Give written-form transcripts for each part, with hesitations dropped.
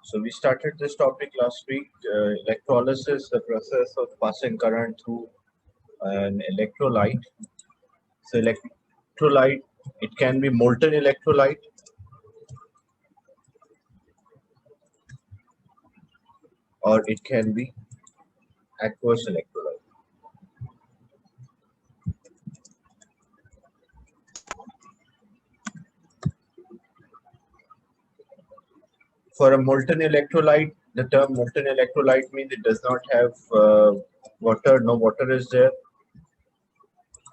So we started this topic last week. Electrolysis, the process of passing current through an electrolyte. So electrolyte, it can be molten electrolyte, or it can be aqueous electrolyte. For a molten electrolyte, the term molten electrolyte means it does not have water, no water is there.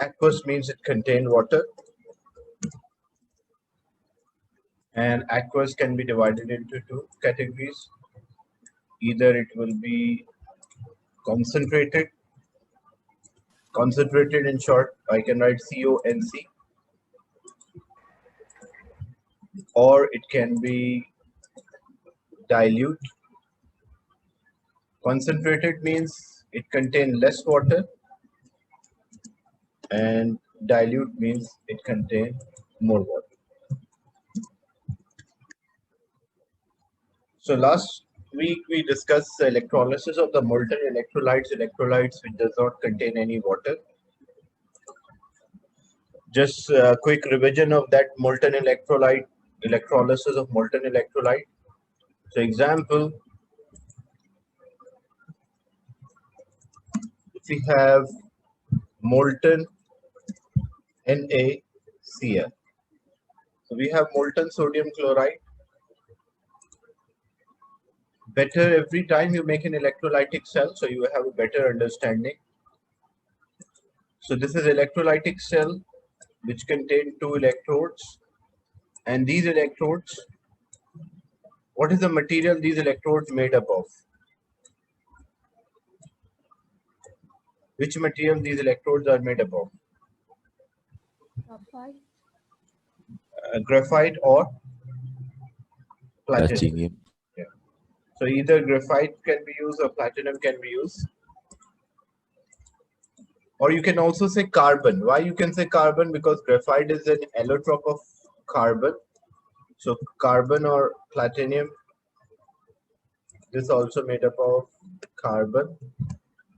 Aqueous means it contains water. And aqueous can be divided into two categories. Either it will be concentrated in short, I can write CONC, or it can be dilute. Concentrated means it contains less water, and dilute means it contains more water. So last week we discussed the electrolysis of the molten electrolytes which does not contain any water. Just a quick revision of that molten electrolyte, electrolysis of molten electrolyte. So example, if we have molten NaCl, so we have molten sodium chloride. Better every time you make an electrolytic cell, so you have a better understanding. So this is electrolytic cell which contain two electrodes, and these electrodes, what is the material these electrodes made up of? Which material these electrodes are made up of? Graphite. Graphite or platinum. Yeah. So either graphite can be used or platinum can be used. Or you can also say carbon. Why you can say carbon? Because graphite is an allotrope of carbon. So carbon or platinum is also made up of carbon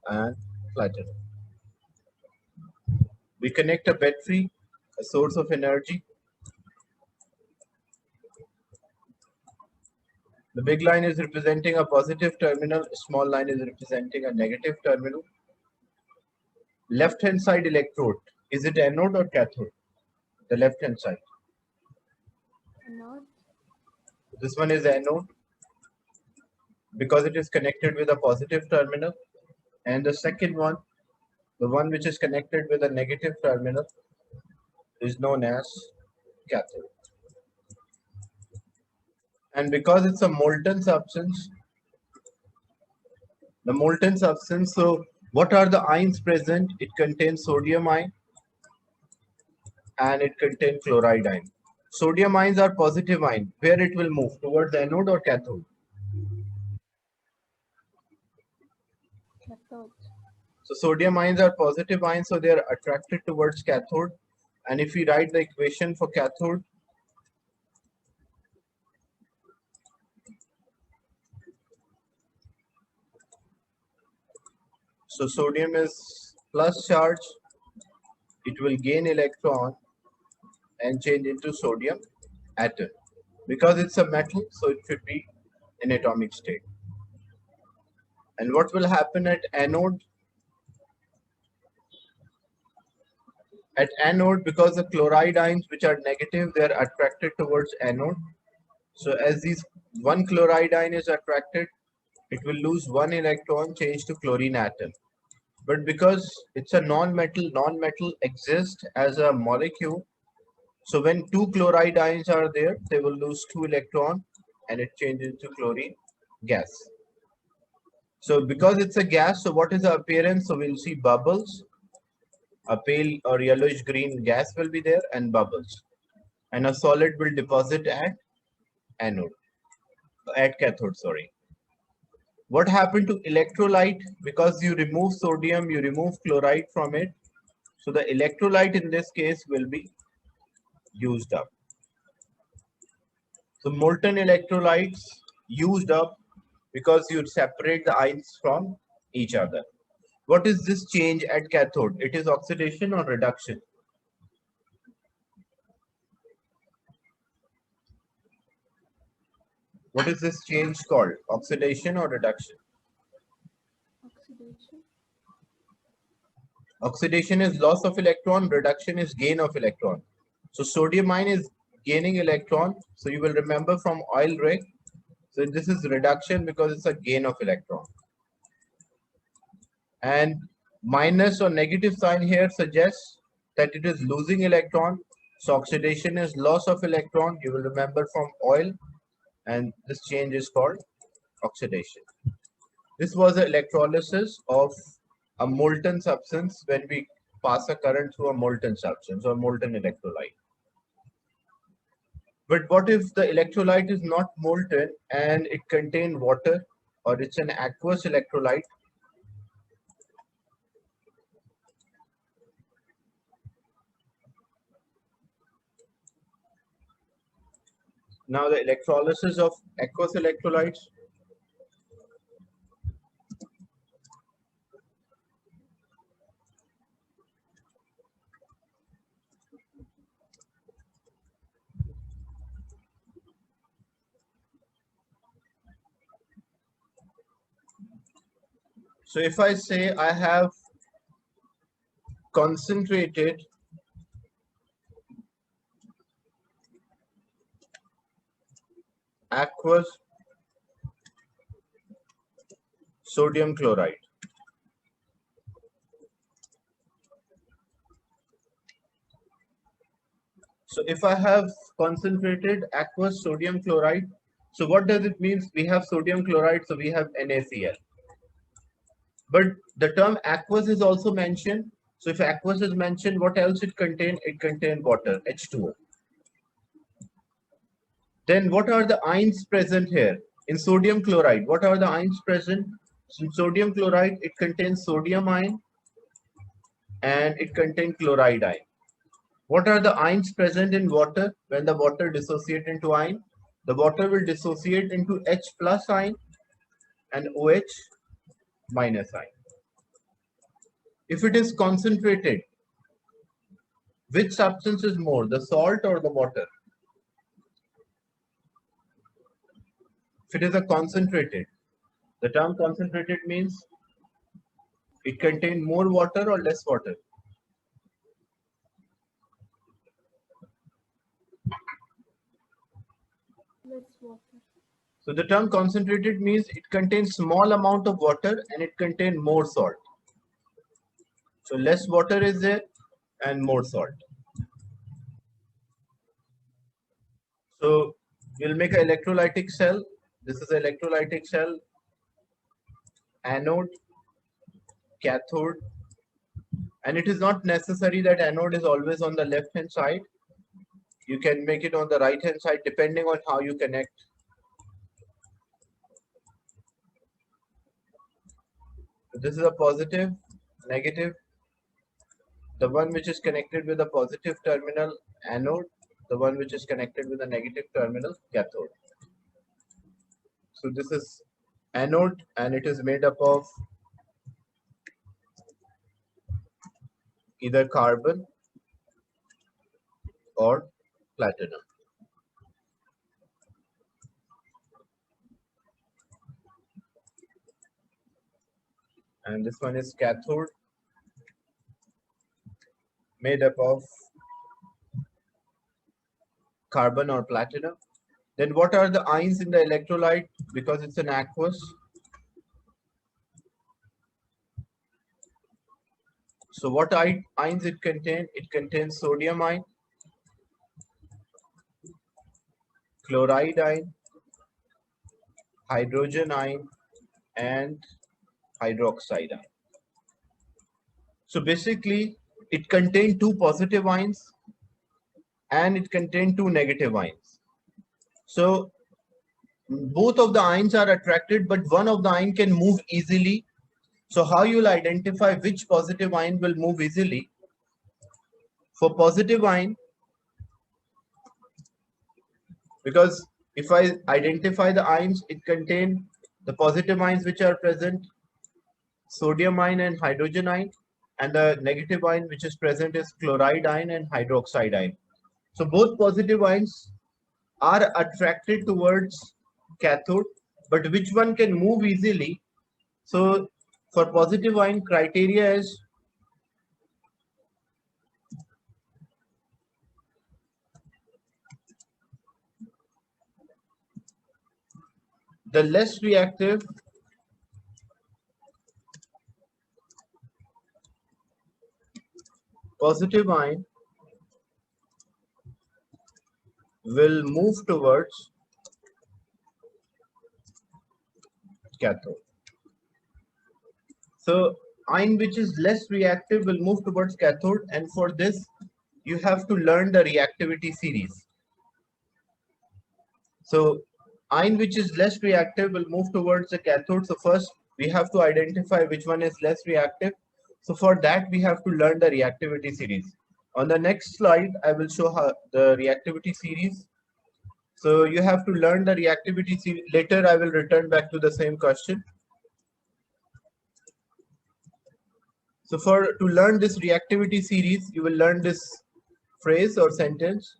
and platinum. We connect a battery, a source of energy. The big line is representing a positive terminal, small line is representing a negative terminal. Left hand side electrode, is it anode or cathode? The left hand side. Anode. This one is anode because it is connected with a positive terminal, and the second one, the one which is connected with a negative terminal, is known as cathode. And because it's a molten substance, so what are the ions present? It contains sodium ion and it contains chloride ion. Sodium ions are positive ion. Where it will move? Towards anode or cathode? Cathode. So sodium ions are positive ions, so they are attracted towards cathode. And if we write the equation for cathode, so sodium is plus charge, it will gain electron and change into sodium atom. Because it's a metal, so it should be in atomic state. And what will happen at anode? At anode, because the chloride ions which are negative, they are attracted towards anode. So as these one chloride ion is attracted, it will lose one electron, change to chlorine atom. But because it's a non-metal exists as a molecule. So when two chloride ions are there, they will lose two electron and it changes to chlorine gas. So because it's a gas, so what is the appearance? So we'll see bubbles. A pale or yellowish green gas will be there and bubbles. And a solid will deposit at cathode, sorry. What happened to electrolyte? Because you remove sodium, you remove chloride from it. So the electrolyte in this case will be used up. So molten electrolytes used up because you separate the ions from each other. What is this change at cathode? It is oxidation or reduction? What is this change called? Oxidation or reduction? Oxidation. Oxidation is loss of electron, reduction is gain of electron. So sodium ion is gaining electron. So you will remember from oil rig. So this is reduction because it's a gain of electron. And minus or negative sign here suggests that it is losing electron. So oxidation is loss of electron. You will remember from oil, and this change is called oxidation. This was an electrolysis of a molten substance when we pass a current through a molten substance or molten electrolyte. But what if the electrolyte is not molten and it contains water, or it's an aqueous electrolyte? Now the electrolysis of aqueous electrolytes. So if I say I have concentrated aqueous sodium chloride. So if I have concentrated aqueous sodium chloride, so what does it mean? We have sodium chloride, so we have NaCl. But the term aqueous is also mentioned. So if aqueous is mentioned, what else it contain? It contain water, H2O. Then what are the ions present here? In sodium chloride, what are the ions present? So in sodium chloride, it contains sodium ion and it contains chloride ion. What are the ions present in water when the water dissociate into ion? The water will dissociate into H plus ion and OH minus ion. If it is concentrated, which substance is more, the salt or the water? If it is a concentrated, the term concentrated means it contains more water or less water. Less water. So the term concentrated means it contains small amount of water and it contains more salt. So less water is there and more salt. So we'll make an electrolytic cell. This is an electrolytic cell, anode, cathode, and it is not necessary that anode is always on the left hand side. You can make it on the right hand side depending on how you connect. So this is a positive, negative. The one which is connected with a positive terminal, anode. The one which is connected with a negative terminal, cathode. So this is anode and it is made up of either carbon or platinum. And this one is cathode, made up of carbon or platinum. Then what are the ions in the electrolyte? Because it's an aqueous. So what ions it contains? It contains sodium ion, chloride ion, hydrogen ion, and hydroxide ion. So basically, it contains two positive ions and it contains two negative ions. So both of the ions are attracted, but one of the ion can move easily. So how you'll identify which positive ion will move easily? For positive ion, because If I identify the ions, it contain the positive ions which are present, sodium ion and hydrogen ion, and the negative ion which is present is chloride ion and hydroxide ion. So both positive ions are attracted towards cathode, but which one can move easily? So for positive ion, criteria is the less reactive positive ion will move towards cathode. So ion which is less reactive will move towards cathode, and for this you have to learn the reactivity series. So ion which is less reactive will move towards the cathode. So first we have to identify which one is less reactive. So for that we have to learn the reactivity series. On the next slide I will show how the reactivity series. So you have to learn the reactivity series. Later I will return back to the same question. So to learn this reactivity series, you will learn this phrase or sentence.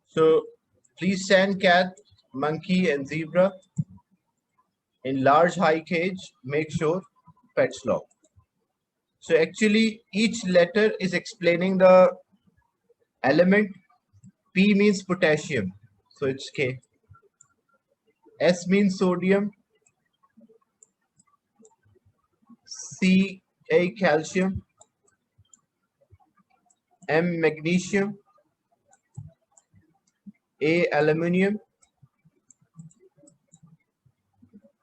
So please stand cat, monkey and zebra in large high cage, make sure pets lock. So actually each letter is explaining the element. P means potassium, so it's K. S means sodium, C calcium, M magnesium, A aluminium,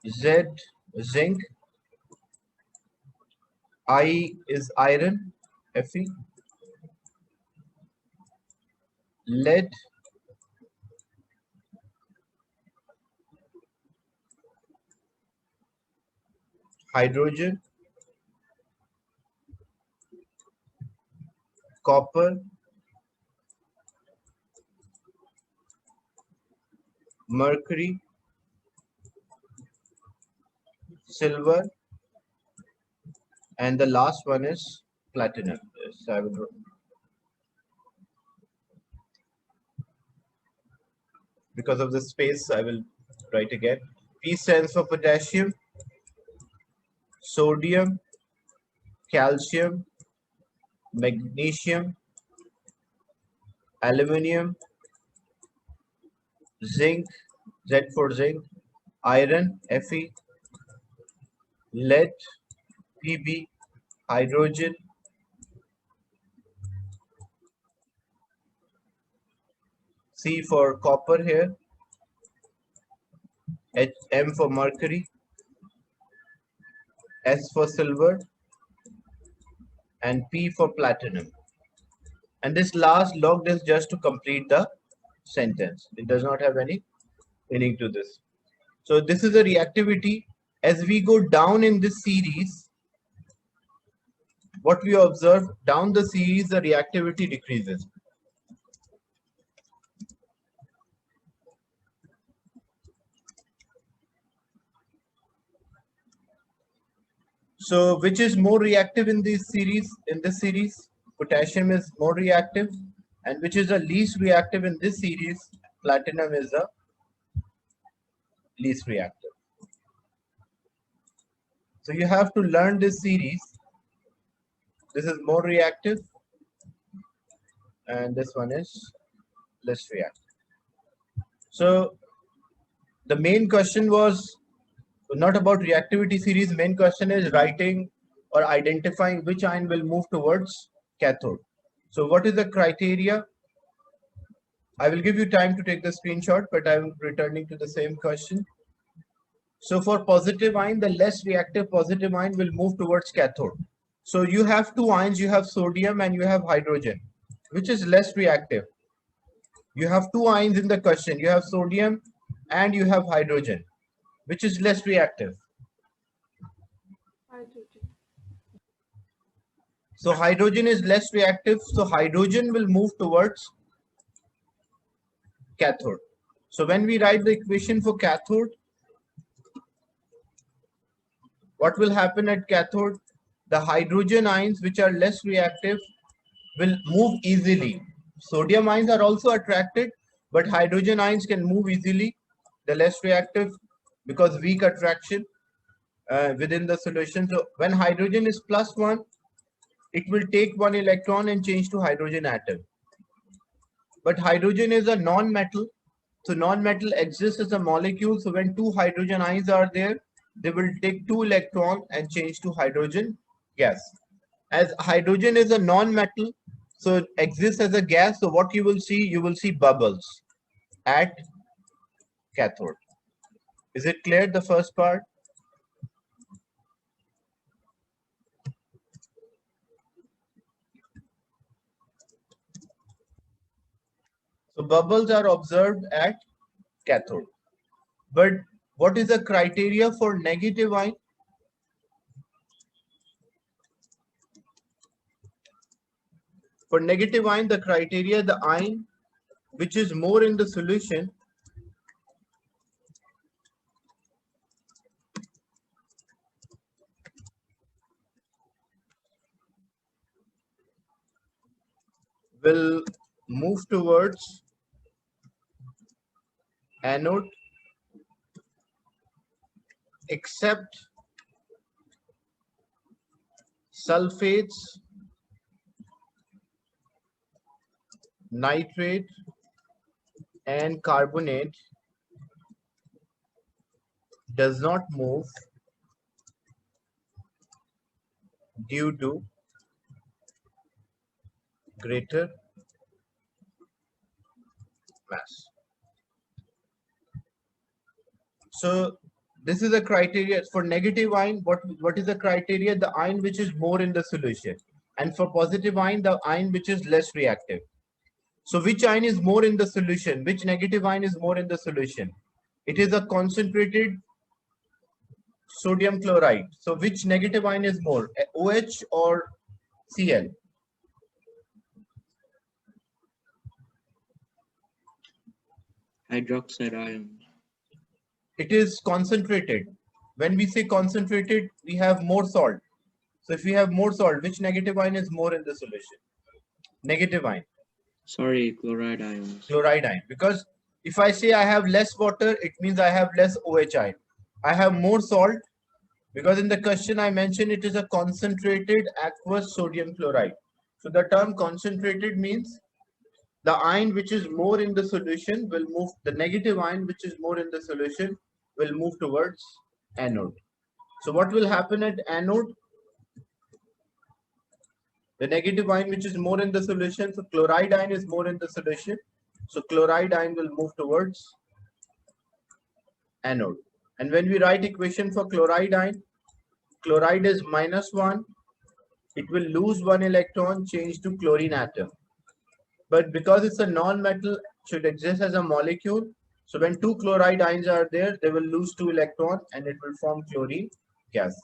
Z zinc, I is iron, Fe, lead, hydrogen, copper, mercury, silver, and the last one is platinum. Yes, I will, because of the space, I will write again. P stands for potassium, sodium, calcium, magnesium, aluminium, zinc, Z for zinc, iron, Fe, lead, Pb, hydrogen, C for copper here, M for mercury, S for silver, and P for platinum. And this last logged is just to complete the sentence. It does not have any meaning to this. So this is a reactivity. As we go down in this series, what we observe down the series, the reactivity decreases. So which is more reactive in this series? In this series, potassium is more reactive, and which is the least reactive in this series? Platinum is the least reactive. So you have to learn this series. This is more reactive, and this one is less reactive. So the main question was not about reactivity series. Main question is writing or identifying which ion will move towards cathode. So what is the criteria? I will give you time to take the screenshot, but I'm returning to the same question. So for positive ion, the less reactive positive ion will move towards cathode. So you have two ions, you have sodium and you have hydrogen. Which is less reactive? You have two ions in the question. You have sodium and you have hydrogen. Which is less reactive? Hydrogen. So hydrogen is less reactive. So hydrogen will move towards cathode. So when we write the equation for cathode, what will happen at cathode? The hydrogen ions which are less reactive will move easily. Sodium ions are also attracted, but hydrogen ions can move easily. The less reactive because weak attraction within the solution. So when hydrogen is +1, it will take one electron and change to hydrogen atom. But hydrogen is a non-metal. So non-metal exists as a molecule. So when two hydrogen ions are there, they will take two electrons and change to hydrogen gas. As hydrogen is a non-metal, so it exists as a gas. So what you will see bubbles at cathode. Is it clear, the first part? So bubbles are observed at cathode. But what is the criteria for negative ion? For negative ion, the criteria, the ion which is more in the solution will move towards anode except sulfates, nitrate and carbonate does not move due to greater mass. So this is a criteria for negative ion. What is the criteria? The ion which is more in the solution. And for positive ion, the ion which is less reactive. So which ion is more in the solution? Which negative ion is more in the solution? It is a concentrated sodium chloride. So which negative ion is more, OH or Cl? Hydroxide ion. It is concentrated. When we say concentrated, we have more salt. So if we have more salt, which negative ion is more in the solution? Negative ion. Sorry, chloride ions. Chloride ion. Because if I say I have less water, it means I have less OH ion. I have more salt because in the question I mentioned it is a concentrated aqueous sodium chloride. So the term concentrated means the ion which is more in the solution will move, the negative ion which is more in the solution will move towards anode. So what will happen at anode? The negative ion which is more in the solution, so chloride ion is more in the solution. So chloride ion will move towards anode. And when we write equation for chloride ion, chloride is -1. It will lose one electron, change to chlorine atom. But because it's a non-metal, it should exist as a molecule. So when two chloride ions are there, they will lose two electrons and it will form chlorine gas.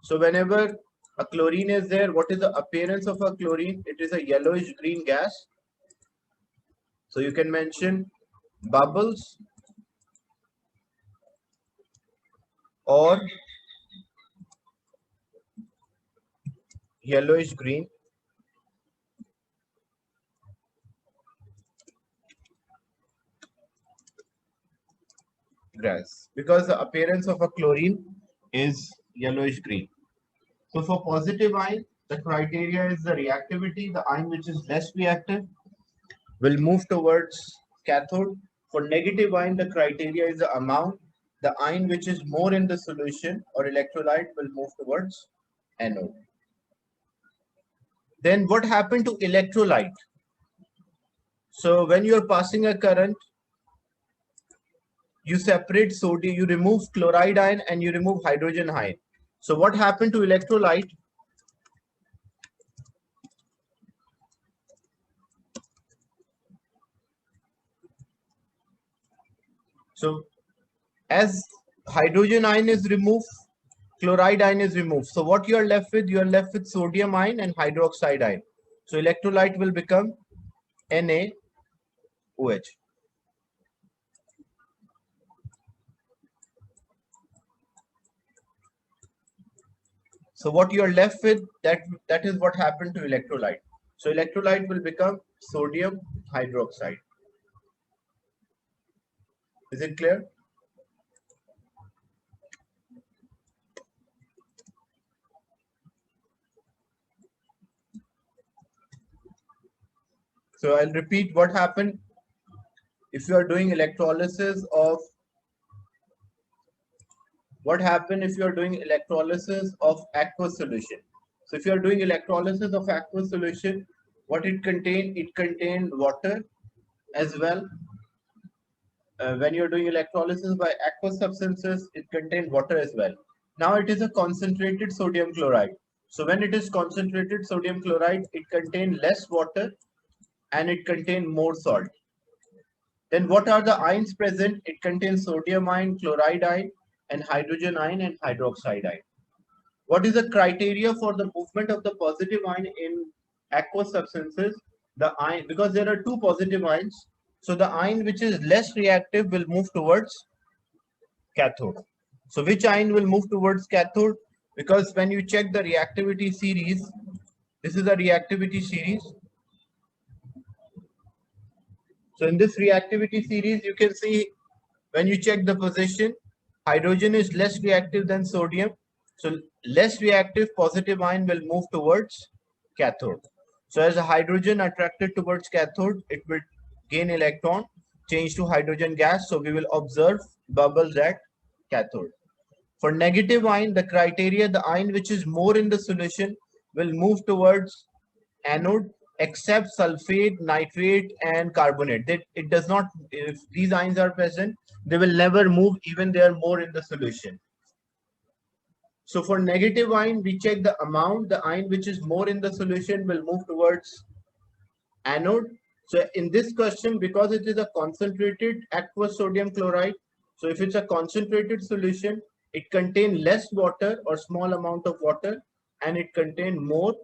So whenever a chlorine is there, what is the appearance of a chlorine? It is a yellowish green gas. So you can mention bubbles or yellowish green gas because the appearance of a chlorine is yellowish green. So for positive ion, the criteria is the reactivity. The ion which is less reactive will move towards cathode. For negative ion, the criteria is the amount. The ion which is more in the solution or electrolyte will move towards anode. Then what happened to electrolyte? So when you are passing a current, you separate sodium, you remove chloride ion and you remove hydrogen ion. So what happened to electrolyte? So as hydrogen ion is removed, chloride ion is removed. So what you are left with? You are left with sodium ion and hydroxide ion. So electrolyte will become NaOH. So what you are left with, that is what happened to electrolyte. So electrolyte will become sodium hydroxide. Is it clear? So I'll repeat what happened if you are doing electrolysis of aqueous solution. So if you are doing electrolysis of aqueous solution, what it contained? It contained water as well. When you're doing electrolysis by aqueous substances, it contains water as well. Now it is a concentrated sodium chloride. So when it is concentrated sodium chloride, it contains less water and it contains more salt. Then what are the ions present? It contains sodium ion, chloride ion, and hydrogen ion and hydroxide ion. What is the criteria for the movement of the positive ion in aqueous substances? The ion, because there are two positive ions, so the ion which is less reactive will move towards cathode. So which ion will move towards cathode? Because when you check the reactivity series, this is a reactivity series. So in this reactivity series, you can see when you check the position, hydrogen is less reactive than sodium. So less reactive positive ion will move towards cathode. So as a hydrogen attracted towards cathode, it will gain electron, change to hydrogen gas. So we will observe bubbles at cathode. For negative ion, the criteria, the ion which is more in the solution will move towards anode except sulfate, nitrate, and carbonate. It does not, if these ions are present, they will never move even they are more in the solution. So for negative ion, we check the amount, the ion which is more in the solution will move towards anode. So in this question, because it is a concentrated aqueous sodium chloride, so if it's a concentrated solution, it contains less water or small amount of water, and it contains more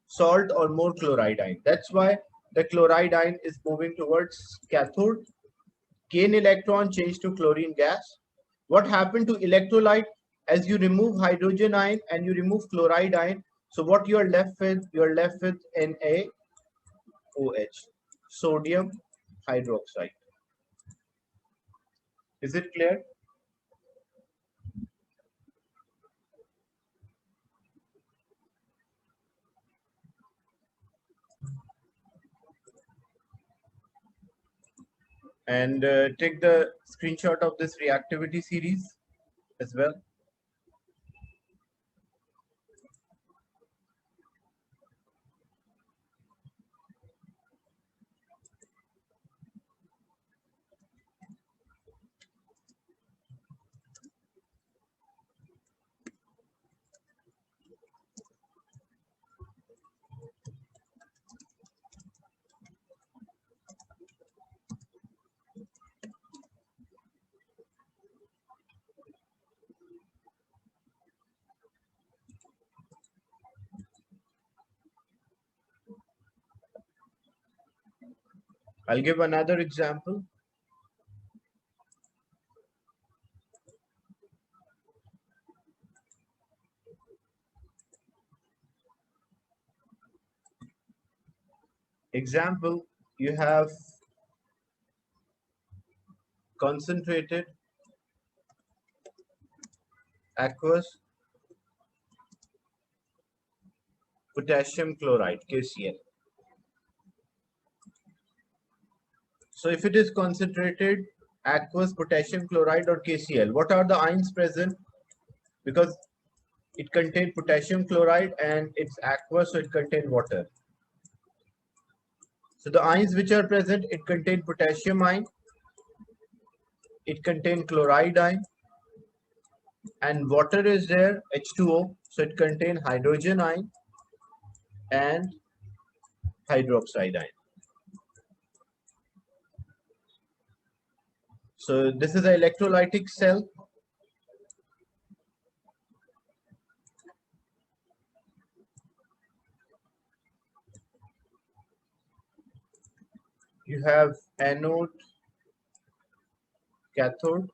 salt or more chloride ion. That's why the chloride ion is moving towards cathode. Gain electron, change to chlorine gas. What happened to electrolyte? As you remove hydrogen ion and you remove chloride ion, so what you are left with? You are left with NaOH, sodium hydroxide. Is it clear? And take the screenshot of this reactivity series as well. I'll give another example. Example, you have concentrated aqueous potassium chloride, KCl. So if it is concentrated aqueous potassium chloride or KCl, what are the ions present? Because it contains potassium chloride and it's aqueous, so it contains water. So the ions which are present, it contains potassium ion, it contains chloride ion, and water is there, H2O, so it contains hydrogen ion and hydroxide ion. So this is an electrolytic cell. You have anode, cathode,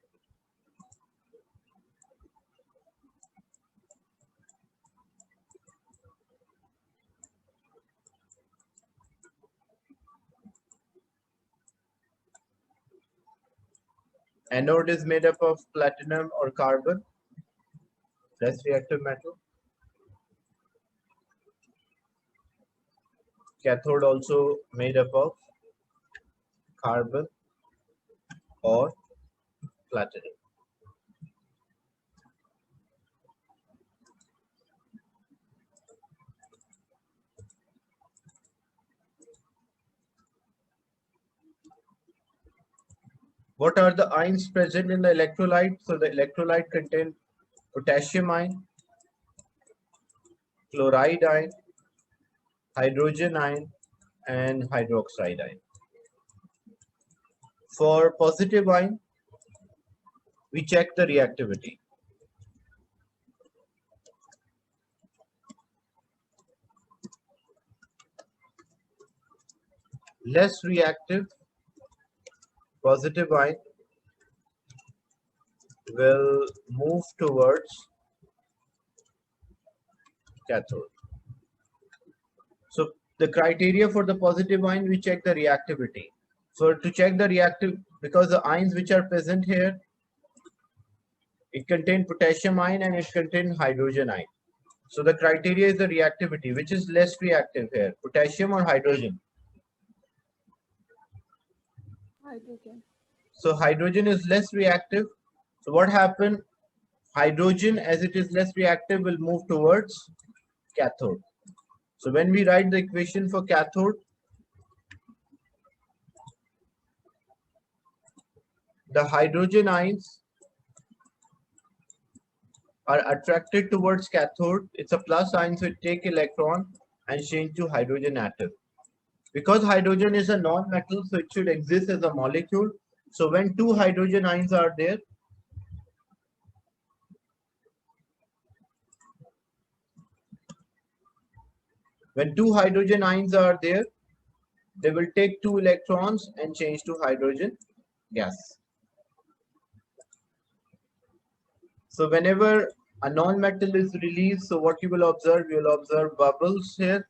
anode is made up of platinum or carbon, less reactive metal. Cathode also made up of carbon or platinum. What are the ions present in the electrolyte? So the electrolyte contains potassium ion, chloride ion, hydrogen ion, and hydroxide ion. For positive ion, we check the reactivity. Less reactive positive ion will move towards cathode. So the criteria for the positive ion, we check the reactivity. So to check the reactive, because the ions which are present here, it contain potassium ion and it contain hydrogen ion. So the criteria is the reactivity. Which is less reactive here, potassium or hydrogen? Hydrogen. So hydrogen is less reactive. So what happened? Hydrogen, as it is less reactive, will move towards cathode. So when we write the equation for cathode, the hydrogen ions are attracted towards cathode. It's a plus ion, so it take electron and change to hydrogen atom. Because hydrogen is a non-metal, so it should exist as a molecule. So when two hydrogen ions are there, they will take two electrons and change to hydrogen gas. So whenever a non-metal is released, so what you will observe bubbles here.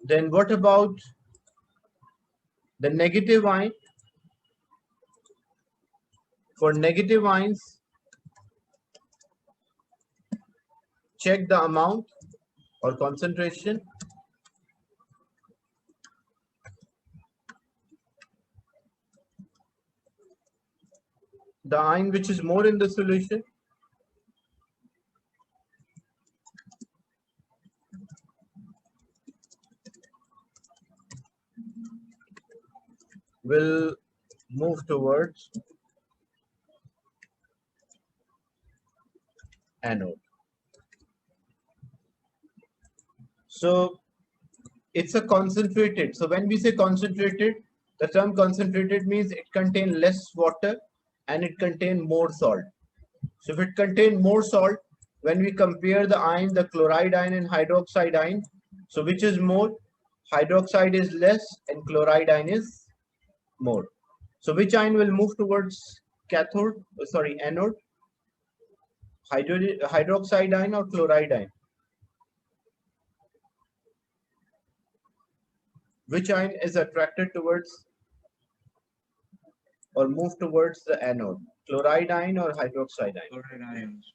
Then what about the negative ion? For negative ions, check the amount or concentration. The ion which is more in the solution will move towards anode. So it's a concentrated. So when we say concentrated, the term concentrated means it contains less water and it contains more salt. So if it contains more salt, when we compare the ion, the chloride ion and hydroxide ion, so which is more? Hydroxide is less and chloride ion is more. So which ion will move towards anode? Hydroxide ion or chloride ion? Which ion is attracted towards or move towards the anode? Chloride ion or hydroxide ion? Chloride ions.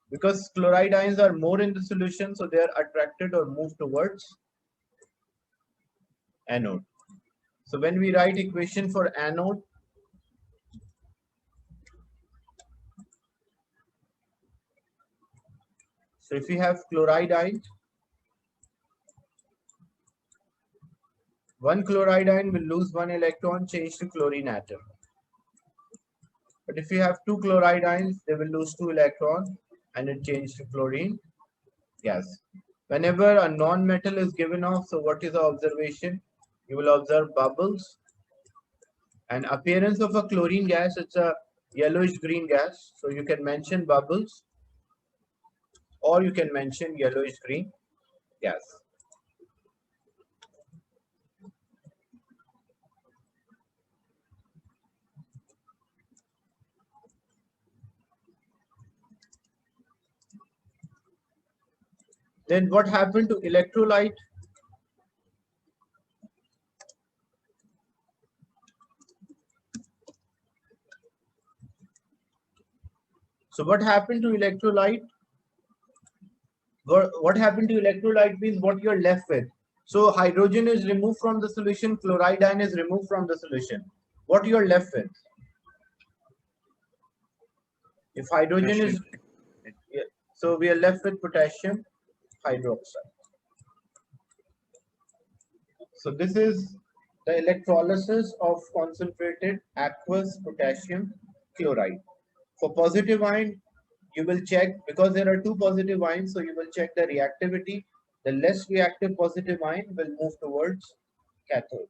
Because chloride ions are more in the solution, so they are attracted or move towards anode. So when we write equation for anode, so if we have chloride ion, one chloride ion will lose one electron, change to chlorine atom. But if you have two chloride ions, they will lose two electrons and it change to chlorine gas. Whenever a non-metal is given off, so what is the observation? You will observe bubbles. And appearance of a chlorine gas, it's a yellowish green gas. So you can mention bubbles or you can mention yellowish green gas. Then what happened to electrolyte? So what happened to electrolyte? What happened to electrolyte means what you're left with. So hydrogen is removed from the solution, chloride ion is removed from the solution. What you're left with? If hydrogen is, yeah, so we are left with potassium hydroxide. So this is the electrolysis of concentrated aqueous potassium chloride. For positive ion, you will check, because there are two positive ions, so you will check the reactivity. The less reactive positive ion will move towards cathode.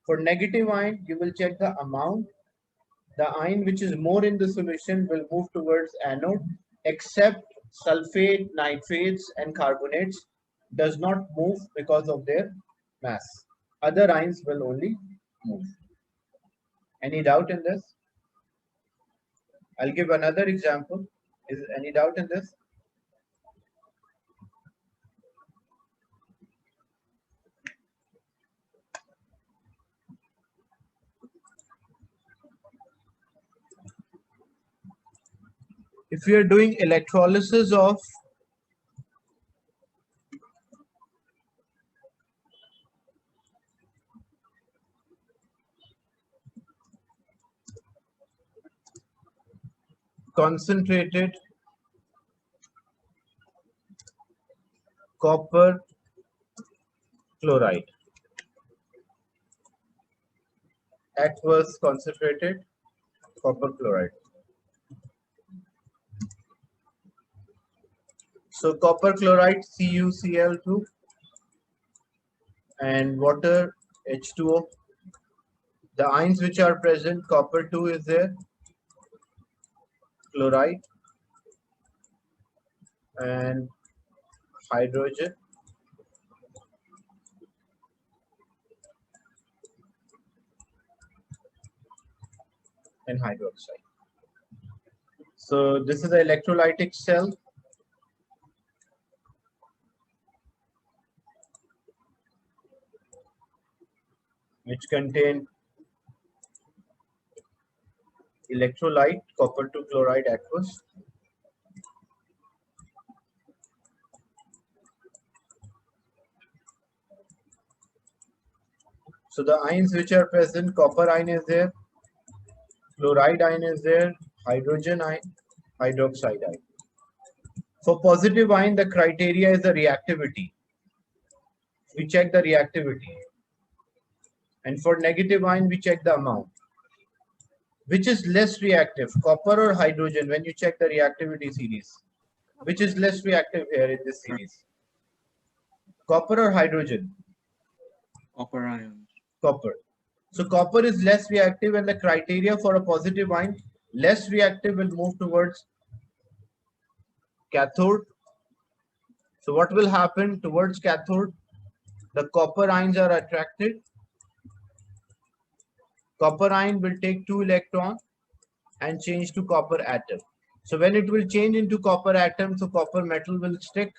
For negative ion, you will check the amount. The ion which is more in the solution will move towards anode, except sulfate, nitrates, and carbonates does not move because of their mass. Other ions will only move. Any doubt in this? I'll give another example. Is any doubt in this? If we are doing electrolysis of concentrated copper chloride, aqueous concentrated copper chloride. So copper chloride CuCl2 and water H2O. The ions which are present, copper 2 is there, chloride and hydrogen and hydroxide. So this is the electrolytic cell. Which contain electrolyte, copper 2 chloride aqueous. So the ions which are present, copper ion is there, chloride ion is there, hydrogen ion, hydroxide ion. For positive ion, the criteria is the reactivity. We check the reactivity. And for negative ion, we check the amount. Which is less reactive, copper or hydrogen, when you check the reactivity series? Which is less reactive here in this series? Copper or hydrogen? Copper ions. Copper. So copper is less reactive, and the criteria for a positive ion, less reactive will move towards cathode. So what will happen towards cathode? The copper ions are attracted. Copper ion will take 2 electrons and change to copper atom. So when it will change into copper atom, so copper metal will stick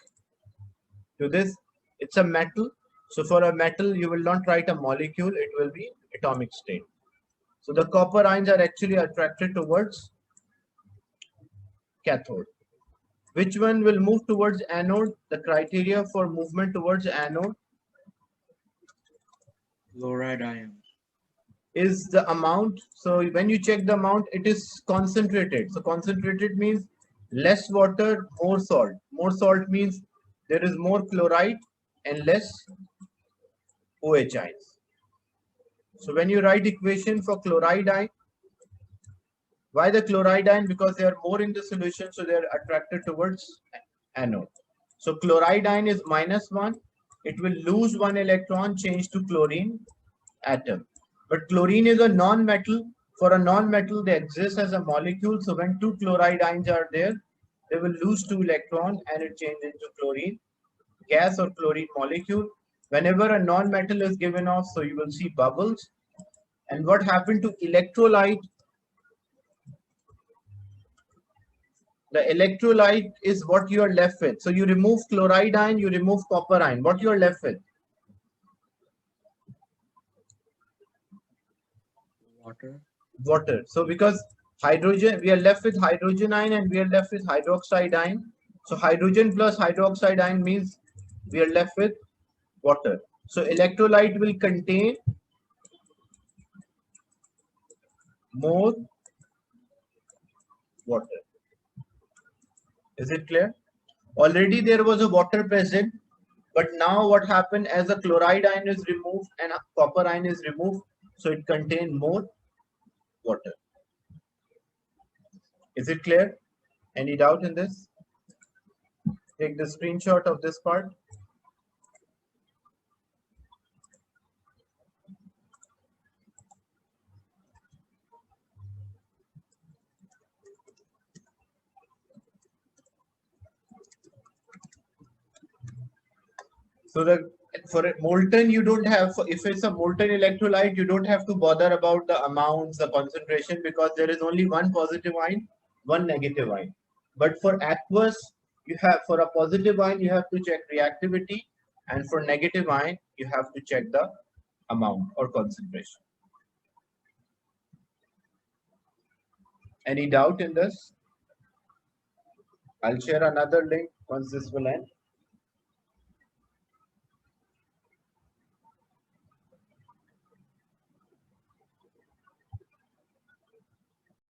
to this. It's a metal. So for a metal, you will not write a molecule, it will be atomic state. So the copper ions are actually attracted towards cathode. Which one will move towards anode? The criteria for movement towards anode Chloride ions. is the amount. So when you check the amount, it is concentrated. So concentrated means less water, more salt. More salt means there is more chloride and less OH ions. So when you write equation for chloride ion, why the chloride ion? Because they are more in the solution, so they are attracted towards anode. So chloride ion is -1. It will lose one electron, change to chlorine atom. But chlorine is a non-metal. For a non-metal, they exist as a molecule. So when two chloride ions are there, they will lose two electrons and it changes into chlorine gas or chlorine molecule. Whenever a non-metal is given off, so you will see bubbles. And what happened to electrolyte? The electrolyte is what you are left with. So you remove chloride ion, you remove copper ion. What you are left with? Water. Water. So because hydrogen, we are left with hydrogen ion and we are left with hydroxide ion. So hydrogen plus hydroxide ion means we are left with water. So electrolyte will contain more water. Is it clear? Already there was a water present, but now what happened as a chloride ion is removed and a copper ion is removed, so it contains more water. Is it clear? Any doubt in this? Take the screenshot of this part. So the for a molten, you don't have, if it's a molten electrolyte, you don't have to bother about the amounts, the concentration, because there is only one positive ion, one negative ion. But for aqueous, you have, for a positive ion, you have to check reactivity, and for negative ion, you have to check the amount or concentration. Any doubt in this? I'll share another link once this will end.